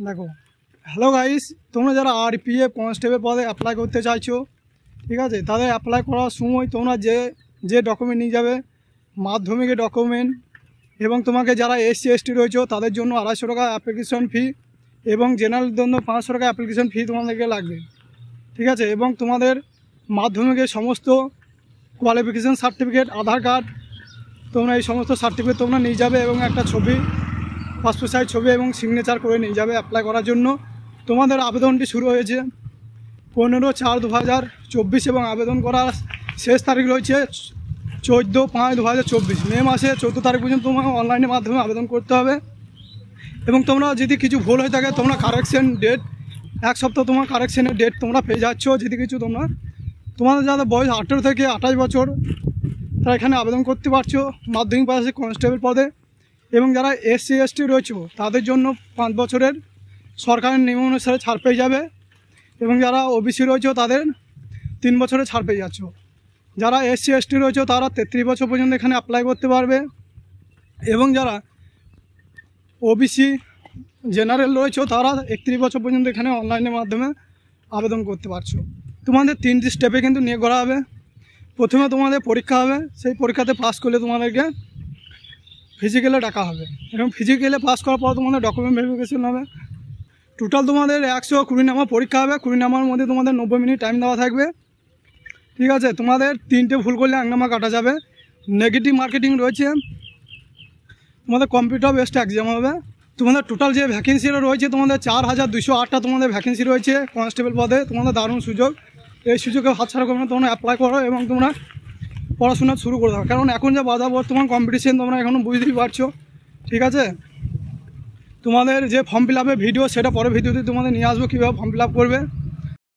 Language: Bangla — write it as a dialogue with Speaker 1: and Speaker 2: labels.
Speaker 1: দেখো, হ্যালো গাইস, তোমরা যারা আরপিএফ কনস্টেবল পদে অ্যাপ্লাই করতে চাইছো, ঠিক আছে, তাদের অ্যাপ্লাই করার সময় তোমরা যে ডকুমেন্ট নিয়ে যাবে, মাধ্যমিকের ডকুমেন্ট, এবং তোমাকে যারা এসসি এসটি রয়েছে তাদের জন্য 250 টাকা অ্যাপ্লিকেশন ফি, এবং জেনারেল জন্য 500 টাকা অ্যাপ্লিকেশন ফি তোমাদেরকে লাগবে, ঠিক আছে। এবং তোমাদের মাধ্যমিকের সমস্ত কোয়ালিফিকেশান সার্টিফিকেট, আধার কার্ড, তোমরা এই সমস্ত সার্টিফিকেট তোমরা নিয়ে যাবে, এবং একটা ছবি, পাসপোর্ট সাইজ ছবি এবং সিগনেচার করে নিয়ে যাবে অ্যাপ্লাই করার জন্য। তোমাদের আবেদনটি শুরু হয়েছে 15/4/2024 এবং আবেদন করার শেষ তারিখ রয়েছে 14/5/2024। মে মাসে 14 তারিখ পর্যন্ত তোমাকে অনলাইনের মাধ্যমে আবেদন করতে হবে। এবং তোমরা যদি কিছু ভুল হয়ে থাকে, তোমরা কারেকশন ডেট, 1 সপ্তাহ তোমার কারেকশনের ডেট তোমরা পেয়ে যাচ্ছ। যদি কিছু তোমাদের যাদের বয়স 18 থেকে 28 বছর, তারা এখানে আবেদন করতে পারছো মাধ্যমিক পাশে কনস্টেবল পদে। এবং যারা এসসি এসটি রয়েছে তাদের জন্য 5 বছরের সরকারের নিয়ম অনুসারে ছাড় পেয়ে যাবে। এবং যারা ওবিসি রয়েছে তাদের 3 বছরের ছাড় পেয়ে যাচ্ছ। যারা এসসি এসটি রয়েছে তারা 33 বছর পর্যন্ত এখানে অ্যাপ্লাই করতে পারবে। এবং যারা ওবিসি জেনারেল রয়েছে তারা 31 বছর পর্যন্ত এখানে অনলাইনের মাধ্যমে আবেদন করতে পারছো। তোমাদের 3টি স্টেপে কিন্তু নিয়োগ করা হবে। প্রথমে তোমাদের পরীক্ষা হবে, সেই পরীক্ষাতে পাস করলে তোমাদেরকে ফিজিক্যালে ডাকা হবে, এবং ফিজিক্যালে পাস করার পর তোমাদের ডকুমেন্ট ভেরিফিকেশন হবে। টোটাল তোমাদের 120 নাম্বার পরীক্ষা হবে। 20 নাম্বারের মধ্যে তোমাদের 90 মিনিট টাইম দেওয়া থাকবে, ঠিক আছে। তোমাদের 3টে ভুল করলে 1 নাম্বার কাটা যাবে। নেগেটিভ মার্কেটিং রয়েছে। তোমাদের কম্পিউটার বেসড এক্সাম হবে। তোমাদের টোটাল যে ভ্যাকেন্সিটা রয়েছে, তোমাদের 4208টা তোমাদের ভ্যাকেন্সি রয়েছে কনস্টেবল পদে। তোমাদের দারুণ সুযোগ, এই সুযোগে হাতছাড়া করবে না। তোমরা অ্যাপ্লাই করো এবং তোমরা পড়াশোনা শুরু করে দাও, কারণ এখন যে বাজার বর্তমান কম্পিটিশন তোমরা এখনও বুঝতেই পারছো, ঠিক আছে। তোমাদের যে ফর্ম ফিল আপের ভিডিও, সেটা পরে ভিডিওতে তোমাদের নিয়ে আসবো, কীভাবে ফর্ম ফিল আপ করবে।